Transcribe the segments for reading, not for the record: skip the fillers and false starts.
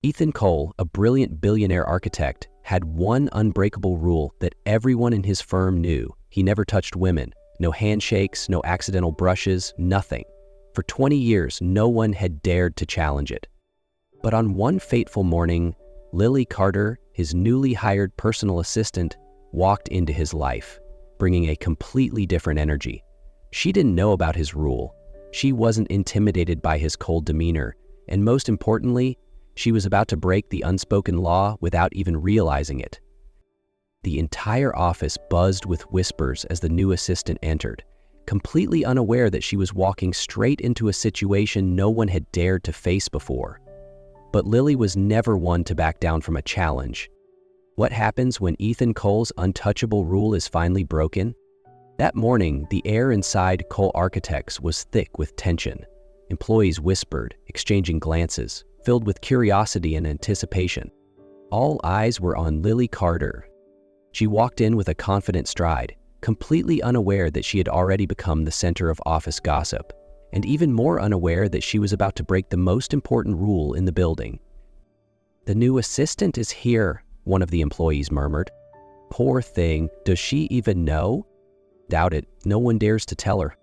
Ethan Cole, a brilliant billionaire architect, had one unbreakable rule that everyone in his firm knew. He never touched women. No handshakes, no accidental brushes, nothing. For 20 years, no one had dared to challenge it. But on one fateful morning, Lily Carter, his newly hired personal assistant, walked into his life, bringing a completely different energy. She didn't know about his rule. She wasn't intimidated by his cold demeanor, and most importantly, she was about to break the unspoken law without even realizing it. The entire office buzzed with whispers as the new assistant entered, completely unaware that she was walking straight into a situation no one had dared to face before. But Lily was never one to back down from a challenge. What happens when Ethan Cole's untouchable rule is finally broken? That morning, the air inside Cole Architects was thick with tension. Employees whispered, exchanging glances, filled with curiosity and anticipation. All eyes were on Lily Carter. She walked in with a confident stride, completely unaware that she had already become the center of office gossip, and even more unaware that she was about to break the most important rule in the building. "The new assistant is here," one of the employees murmured. "Poor thing, does she even know?" "Doubt it, no one dares to tell her."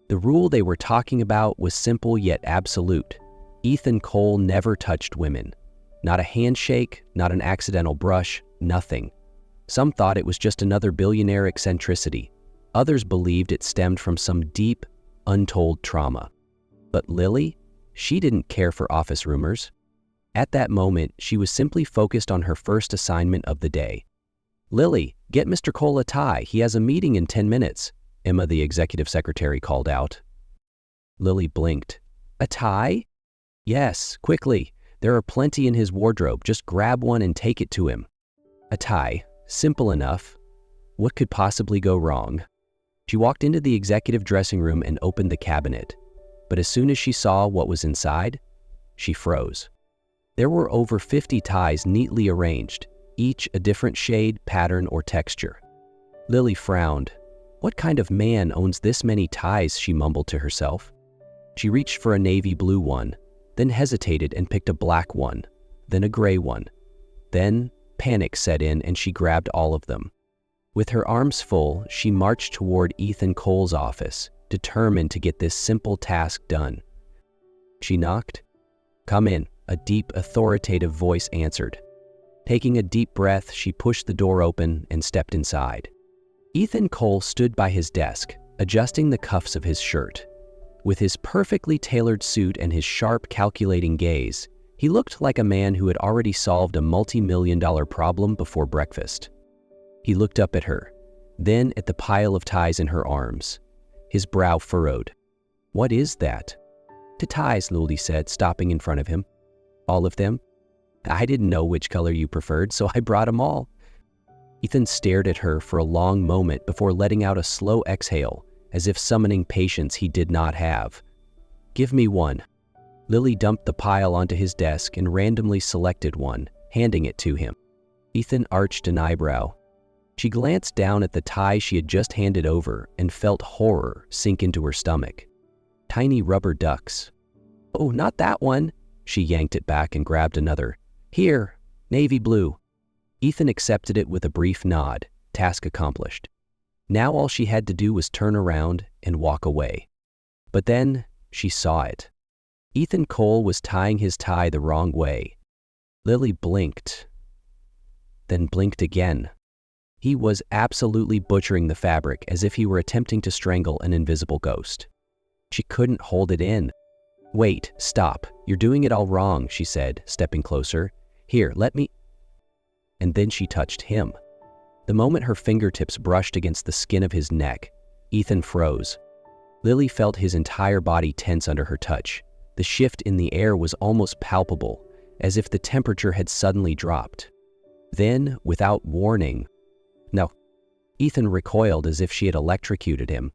The rule they were talking about was simple yet absolute. Ethan Cole never touched women. Not a handshake, not an accidental brush, nothing. Some thought it was just another billionaire eccentricity. Others believed it stemmed from some deep, untold trauma. But Lily, she didn't care for office rumors. At that moment, she was simply focused on her first assignment of the day. "Lily, get Mr. Cole a tie. He has a meeting in 10 minutes, Emma, the executive secretary, called out. Lily blinked. "A tie?" "Yes, quickly. There are plenty in his wardrobe. Just grab one and take it to him." A tie. Simple enough. What could possibly go wrong? She walked into the executive dressing room and opened the cabinet. But as soon as she saw what was inside, she froze. There were over 50 ties neatly arranged, each a different shade, pattern, or texture. Lily frowned. What kind of man owns this many ties, she mumbled to herself. She reached for a navy blue one, then hesitated and picked a black one, then a gray one. Then panic set in and she grabbed all of them. With her arms full, she marched toward Ethan Cole's office, determined to get this simple task done. She knocked. "Come in," a deep, authoritative voice answered. Taking a deep breath, she pushed the door open and stepped inside. Ethan Cole stood by his desk, adjusting the cuffs of his shirt. With his perfectly tailored suit and his sharp, calculating gaze, he looked like a man who had already solved a multi-million-dollar problem before breakfast. He looked up at her, then at the pile of ties in her arms. His brow furrowed. "What is that?" "To ties," Lily said, stopping in front of him. "All of them?" "I didn't know which color you preferred, so I brought them all." Ethan stared at her for a long moment before letting out a slow exhale, as if summoning patience he did not have. "Give me one." Lily dumped the pile onto his desk and randomly selected one, handing it to him. Ethan arched an eyebrow. She glanced down at the tie she had just handed over and felt horror sink into her stomach. Tiny rubber ducks. "Oh, not that one." She yanked it back and grabbed another. "Here, navy blue." Ethan accepted it with a brief nod, task accomplished. Now all she had to do was turn around and walk away. But then she saw it. Ethan Cole was tying his tie the wrong way. Lily blinked, then blinked again. He was absolutely butchering the fabric as if he were attempting to strangle an invisible ghost. She couldn't hold it in. "Wait, stop. You're doing it all wrong," she said, stepping closer. "Here, let me..." And then she touched him. The moment her fingertips brushed against the skin of his neck, Ethan froze. Lily felt his entire body tense under her touch. The shift in the air was almost palpable, as if the temperature had suddenly dropped. Then, without warning... No. Ethan recoiled as if she had electrocuted him.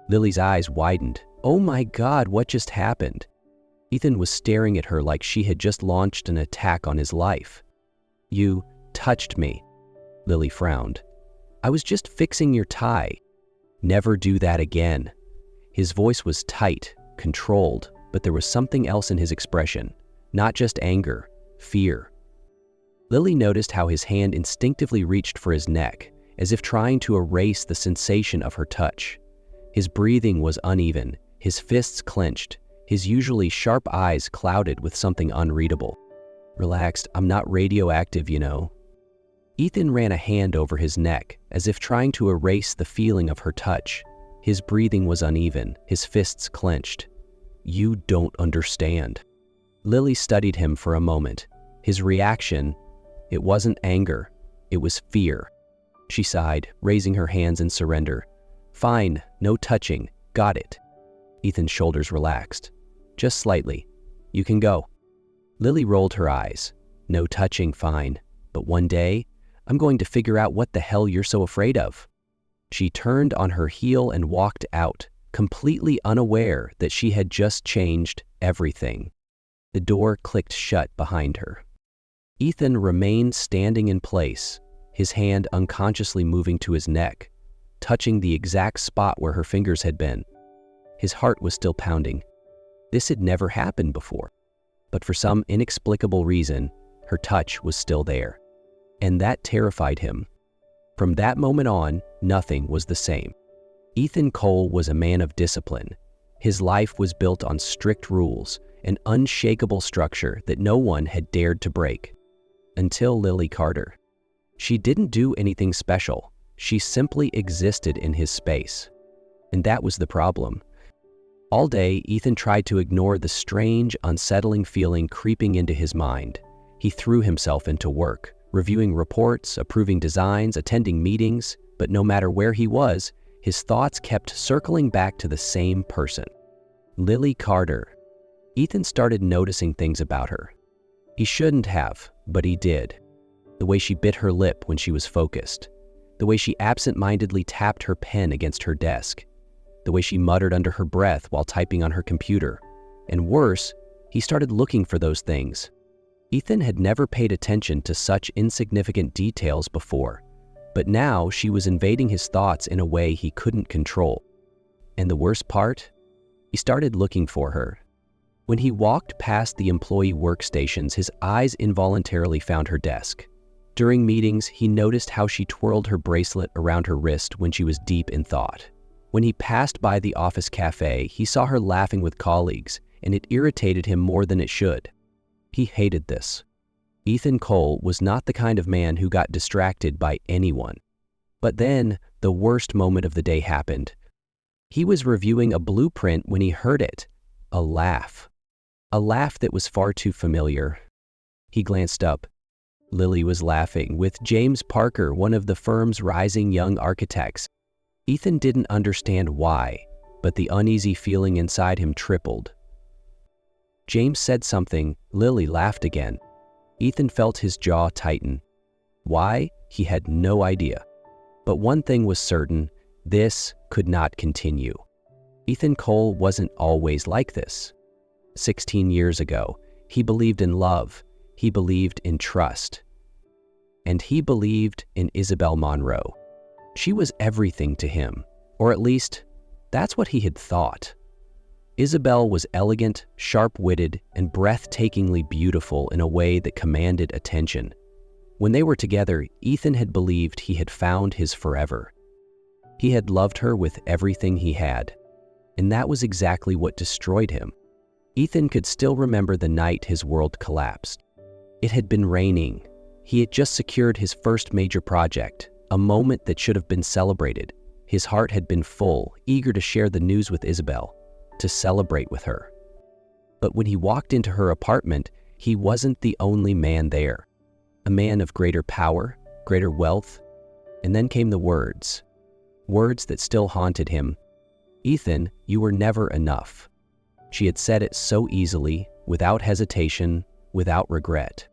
Lily's eyes widened. Oh my God, what just happened? Ethan was staring at her like she had just launched an attack on his life. "You touched me." Lily frowned. "I was just fixing your tie." "Never do that again." His voice was tight, controlled, but there was something else in his expression. Not just anger, fear. Lily noticed how his hand instinctively reached for his neck, as if trying to erase the sensation of her touch. His breathing was uneven, his fists clenched, his usually sharp eyes clouded with something unreadable. "Relaxed, I'm not radioactive, you know." Ethan ran a hand over his neck, as if trying to erase the feeling of her touch. His breathing was uneven, his fists clenched. "You don't understand." Lily studied him for a moment. His reaction, it wasn't anger, it was fear. She sighed, raising her hands in surrender. "Fine, no touching, got it." Ethan's shoulders relaxed. "Just slightly. You can go." Lily rolled her eyes. "No touching, fine. But one day, I'm going to figure out what the hell you're so afraid of." She turned on her heel and walked out, completely unaware that she had just changed everything. The door clicked shut behind her. Ethan remained standing in place, his hand unconsciously moving to his neck, touching the exact spot where her fingers had been. His heart was still pounding. This had never happened before. But for some inexplicable reason, her touch was still there. And that terrified him. From that moment on, nothing was the same. Ethan Cole was a man of discipline. His life was built on strict rules, an unshakable structure that no one had dared to break. Until Lily Carter. She didn't do anything special. She simply existed in his space. And that was the problem. All day, Ethan tried to ignore the strange, unsettling feeling creeping into his mind. He threw himself into work, reviewing reports, approving designs, attending meetings, but no matter where he was, his thoughts kept circling back to the same person. Lily Carter. Ethan started noticing things about her. He shouldn't have, but he did. The way she bit her lip when she was focused. The way she absent-mindedly tapped her pen against her desk. The way she muttered under her breath while typing on her computer. And worse, he started looking for those things. Ethan had never paid attention to such insignificant details before, but now she was invading his thoughts in a way he couldn't control. And the worst part? He started looking for her. When he walked past the employee workstations, his eyes involuntarily found her desk. During meetings, he noticed how she twirled her bracelet around her wrist when she was deep in thought. When he passed by the office cafe, he saw her laughing with colleagues, and it irritated him more than it should. He hated this. Ethan Cole was not the kind of man who got distracted by anyone. But then, the worst moment of the day happened. He was reviewing a blueprint when he heard it. A laugh. A laugh that was far too familiar. He glanced up. Lily was laughing with James Parker, one of the firm's rising young architects. Ethan didn't understand why, but the uneasy feeling inside him tripled. James said something, Lily laughed again. Ethan felt his jaw tighten. Why? He had no idea. But one thing was certain, this could not continue. Ethan Cole wasn't always like this. 16 years ago, he believed in love, he believed in trust. And he believed in Isabel Monroe. She was everything to him, or at least, that's what he had thought. Isabel was elegant, sharp-witted, and breathtakingly beautiful in a way that commanded attention. When they were together, Ethan had believed he had found his forever. He had loved her with everything he had, and that was exactly what destroyed him. Ethan could still remember the night his world collapsed. It had been raining. He had just secured his first major project, a moment that should have been celebrated. His heart had been full, eager to share the news with Isabel, to celebrate with her. But when he walked into her apartment, he wasn't the only man there. A man of greater power, greater wealth. And then came the words. Words that still haunted him. Ethan, you were never enough. She had said it so easily, without hesitation, without regret.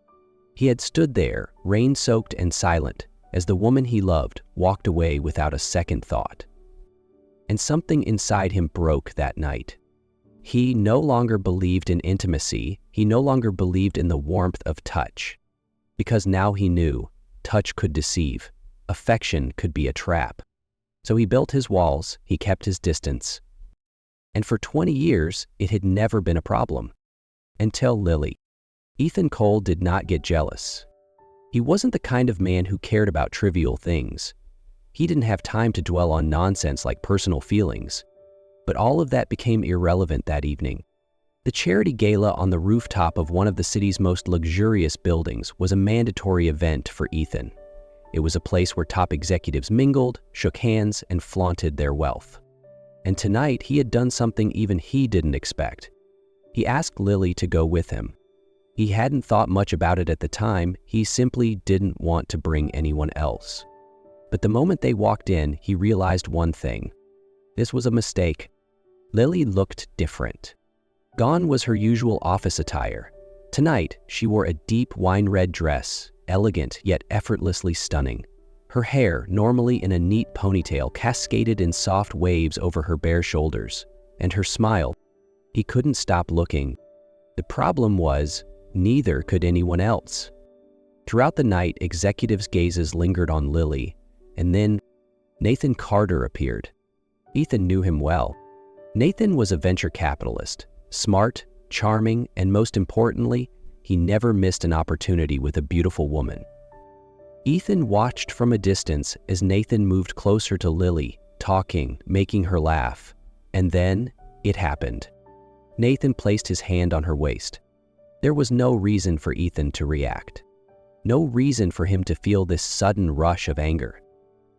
He had stood there, rain-soaked and silent, as the woman he loved walked away without a second thought. And something inside him broke that night. He no longer believed in intimacy, he no longer believed in the warmth of touch. Because now he knew, touch could deceive, affection could be a trap. So he built his walls, he kept his distance. And for 20 years, it had never been a problem. Until Lily. Ethan Cole did not get jealous. He wasn't the kind of man who cared about trivial things. He didn't have time to dwell on nonsense like personal feelings. But all of that became irrelevant that evening. The charity gala on the rooftop of one of the city's most luxurious buildings was a mandatory event for Ethan. It was a place where top executives mingled, shook hands, and flaunted their wealth. And tonight, he had done something even he didn't expect. He asked Lily to go with him. He hadn't thought much about it at the time, he simply didn't want to bring anyone else. But the moment they walked in, he realized one thing. This was a mistake. Lily looked different. Gone was her usual office attire. Tonight, she wore a deep wine-red dress, elegant yet effortlessly stunning. Her hair, normally in a neat ponytail, cascaded in soft waves over her bare shoulders. And her smile. He couldn't stop looking. The problem was, neither could anyone else. Throughout the night, executives' gazes lingered on Lily, and then Nathan Carter appeared. Ethan knew him well. Nathan was a venture capitalist, smart, charming, and most importantly, he never missed an opportunity with a beautiful woman. Ethan watched from a distance as Nathan moved closer to Lily, talking, making her laugh. And then, it happened. Nathan placed his hand on her waist. There was no reason for Ethan to react. No reason for him to feel this sudden rush of anger.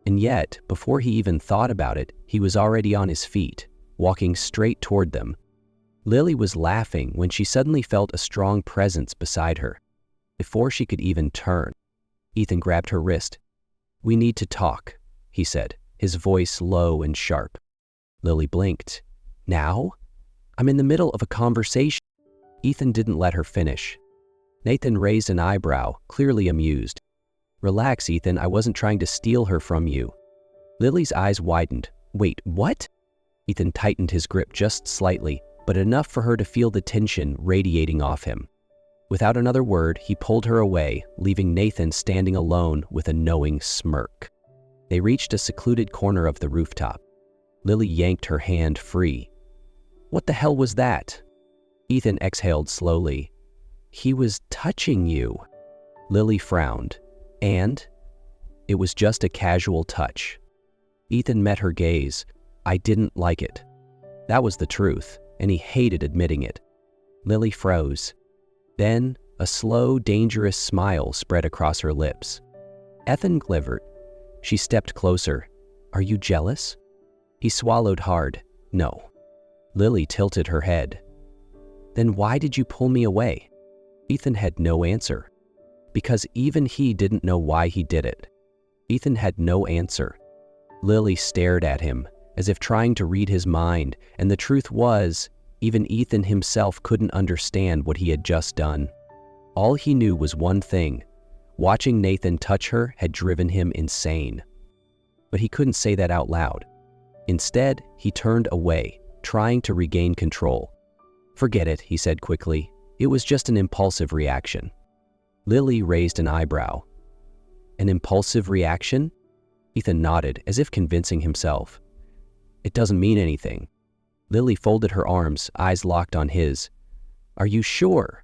And yet, before he even thought about it, he was already on his feet, walking straight toward them. Lily was laughing when she suddenly felt a strong presence beside her. Before she could even turn, Ethan grabbed her wrist. "We need to talk," he said, his voice low and sharp. Lily blinked. "Now? I'm in the middle of a conversation." Ethan didn't let her finish. Nathan raised an eyebrow, clearly amused. "Relax, Ethan, I wasn't trying to steal her from you." Lily's eyes widened. "Wait, what?" Ethan tightened his grip just slightly, but enough for her to feel the tension radiating off him. Without another word, he pulled her away, leaving Nathan standing alone with a knowing smirk. They reached a secluded corner of the rooftop. Lily yanked her hand free. "What the hell was that?" Ethan exhaled slowly. "He was touching you." Lily frowned. "And?" "It was just a casual touch." Ethan met her gaze. "I didn't like it." That was the truth, and he hated admitting it. Lily froze. Then, a slow, dangerous smile spread across her lips. Ethan glimmered. She stepped closer. "Are you jealous?" He swallowed hard. "No." Lily tilted her head. "Then why did you pull me away?" Ethan had no answer. Because even he didn't know why he did it. Ethan had no answer. Lily stared at him, as if trying to read his mind, and the truth was, even Ethan himself couldn't understand what he had just done. All he knew was one thing. Watching Nathan touch her had driven him insane. But he couldn't say that out loud. Instead, he turned away, trying to regain control. "Forget it," he said quickly. "It was just an impulsive reaction." Lily raised an eyebrow. "An impulsive reaction?" Ethan nodded, as if convincing himself. "It doesn't mean anything." Lily folded her arms, eyes locked on his. "Are you sure?"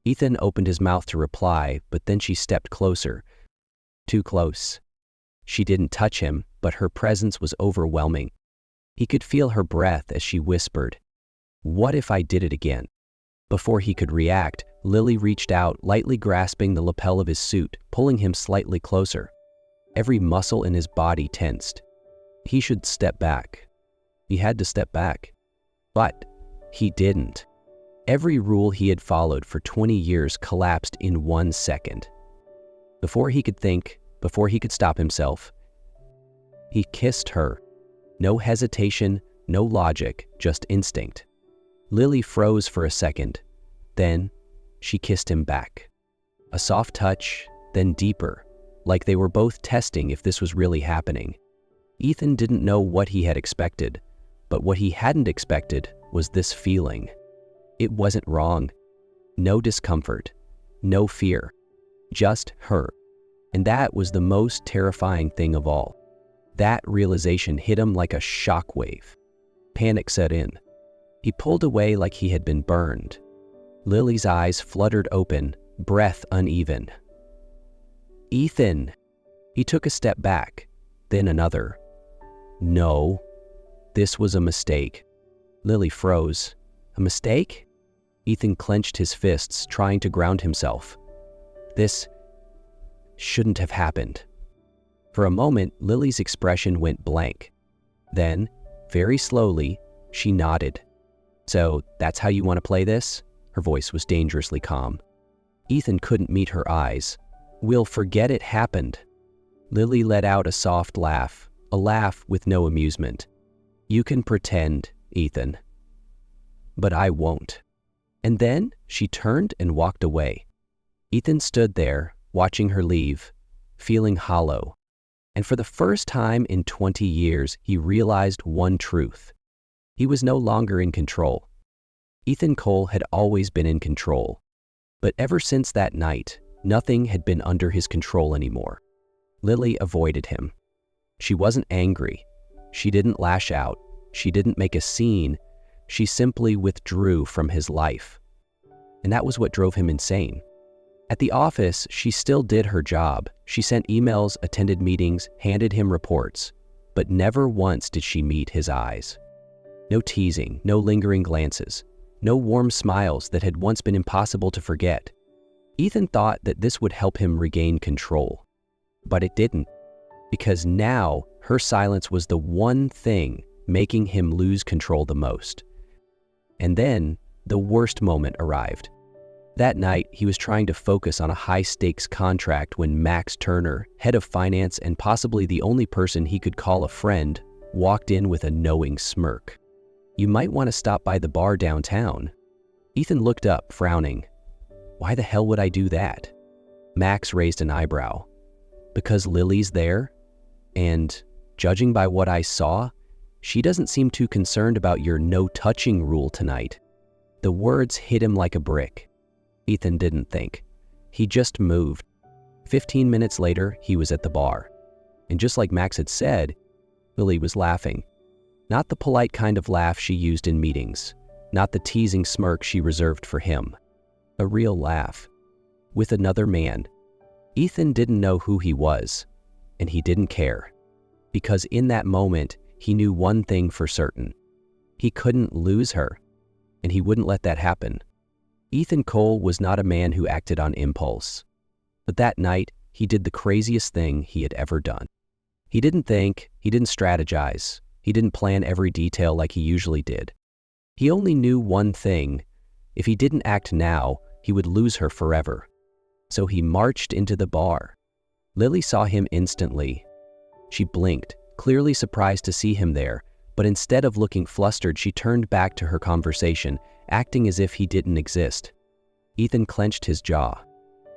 Ethan opened his mouth to reply, but then she stepped closer. Too close. She didn't touch him, but her presence was overwhelming. He could feel her breath as she whispered, "What if I did it again?" Before he could react, Lily reached out, lightly grasping the lapel of his suit, pulling him slightly closer. Every muscle in his body tensed. He should step back. He had to step back. But he didn't. Every rule he had followed for 20 years collapsed in 1 second. Before he could think, before he could stop himself, he kissed her. No hesitation, no logic, just instinct. Lily froze for a second. Then, she kissed him back. A soft touch, then deeper, like they were both testing if this was really happening. Ethan didn't know what he had expected, but what he hadn't expected was this feeling. It wasn't wrong. No discomfort, no fear, just her. And that was the most terrifying thing of all. That realization hit him like a shockwave. Panic set in. He pulled away like he had been burned. Lily's eyes fluttered open, breath uneven. "Ethan!" He took a step back, then another. No, this was a mistake. Lily froze. A mistake? Ethan clenched his fists, trying to ground himself. This shouldn't have happened. For a moment, Lily's expression went blank. Then, very slowly, she nodded. "So, that's how you want to play this?" Her voice was dangerously calm. Ethan couldn't meet her eyes. "We'll forget it happened." Lily let out a soft laugh, a laugh with no amusement. "You can pretend, Ethan. But I won't." And then she turned and walked away. Ethan stood there, watching her leave, feeling hollow. And for the first time in 20 years, he realized one truth. He was no longer in control. Ethan Cole had always been in control. But ever since that night, nothing had been under his control anymore. Lily avoided him. She wasn't angry. She didn't lash out. She didn't make a scene. She simply withdrew from his life. And that was what drove him insane. At the office, she still did her job. She sent emails, attended meetings, handed him reports. But never once did she meet his eyes. No teasing, no lingering glances, no warm smiles that had once been impossible to forget. Ethan thought that this would help him regain control. But it didn't, because now her silence was the one thing making him lose control the most. And then the worst moment arrived. That night, he was trying to focus on a high-stakes contract when Max Turner, head of finance and possibly the only person he could call a friend, walked in with a knowing smirk. "You might want to stop by the bar downtown." Ethan looked up, frowning. "Why the hell would I do that?" Max raised an eyebrow. "Because Lily's there? And, judging by what I saw, she doesn't seem too concerned about your no-touching rule tonight." The words hit him like a brick. Ethan didn't think. He just moved. 15 minutes later, he was at the bar. And just like Max had said, Lily was laughing. Not the polite kind of laugh she used in meetings. Not the teasing smirk she reserved for him. A real laugh. With another man. Ethan didn't know who he was. And he didn't care. Because in that moment, he knew one thing for certain. He couldn't lose her. And he wouldn't let that happen. Ethan Cole was not a man who acted on impulse. But that night, he did the craziest thing he had ever done. He didn't think, he didn't strategize, he didn't plan every detail like he usually did. He only knew one thing: if he didn't act now, he would lose her forever. So he marched into the bar. Lily saw him instantly. She blinked, clearly surprised to see him there, but instead of looking flustered, she turned back to her conversation, acting as if he didn't exist. Ethan clenched his jaw.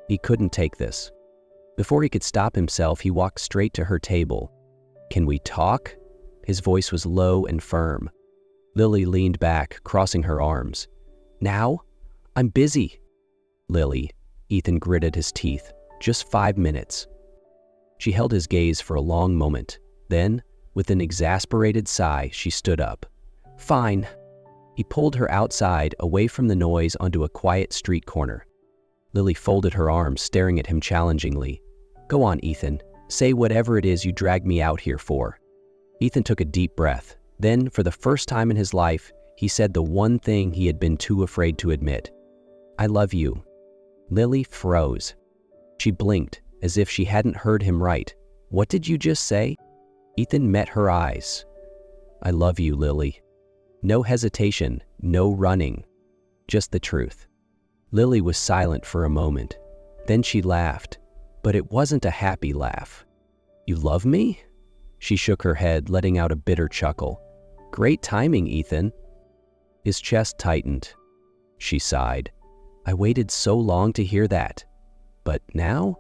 He couldn't take this. Before he could stop himself, he walked straight to her table. "Can we talk?" His voice was low and firm. Lily leaned back, crossing her arms. "Now? I'm busy." "Lily," Ethan gritted his teeth, "just 5 minutes." She held his gaze for a long moment. Then, with an exasperated sigh, she stood up. "Fine." He pulled her outside, away from the noise, onto a quiet street corner. Lily folded her arms, staring at him challengingly. "Go on, Ethan. Say whatever it is you dragged me out here for." Ethan took a deep breath. Then, for the first time in his life, he said the one thing he had been too afraid to admit. "I love you." Lily froze. She blinked, as if she hadn't heard him right. "What did you just say?" Ethan met her eyes. "I love you, Lily." No hesitation, no running, just the truth. Lily was silent for a moment. Then she laughed, but it wasn't a happy laugh. "You love me?" She shook her head, letting out a bitter chuckle. "Great timing, Ethan." His chest tightened. She sighed. "I waited so long to hear that. But now?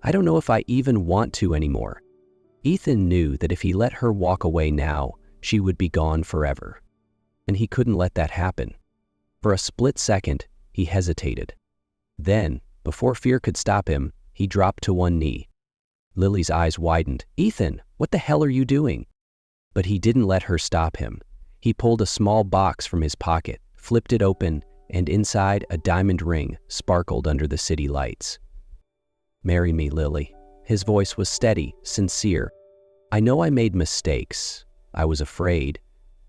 I don't know if I even want to anymore." Ethan knew that if he let her walk away now, she would be gone forever. And he couldn't let that happen. For a split second, he hesitated. Then, before fear could stop him, he dropped to one knee. Lily's eyes widened. "Ethan, what the hell are you doing?" But he didn't let her stop him. He pulled a small box from his pocket, flipped it open, and inside a diamond ring sparkled under the city lights. "Marry me, Lily." His voice was steady, sincere. "I know I made mistakes. I was afraid.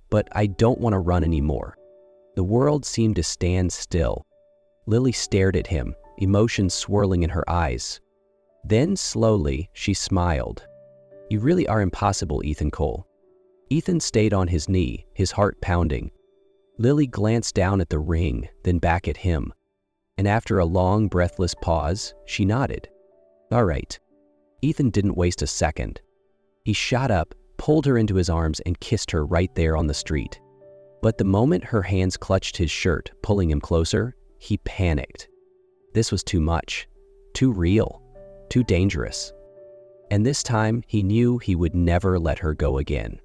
But I don't want to run anymore." The world seemed to stand still. Lily stared at him, emotions swirling in her eyes. Then, slowly, she smiled. "You really are impossible, Ethan Cole." Ethan stayed on his knee, his heart pounding. Lily glanced down at the ring, then back at him. And after a long, breathless pause, she nodded. "All right." Ethan didn't waste a second. He shot up, pulled her into his arms, and kissed her right there on the street. But the moment her hands clutched his shirt, pulling him closer, he panicked. This was too much, too real, too dangerous. And this time, he knew he would never let her go again.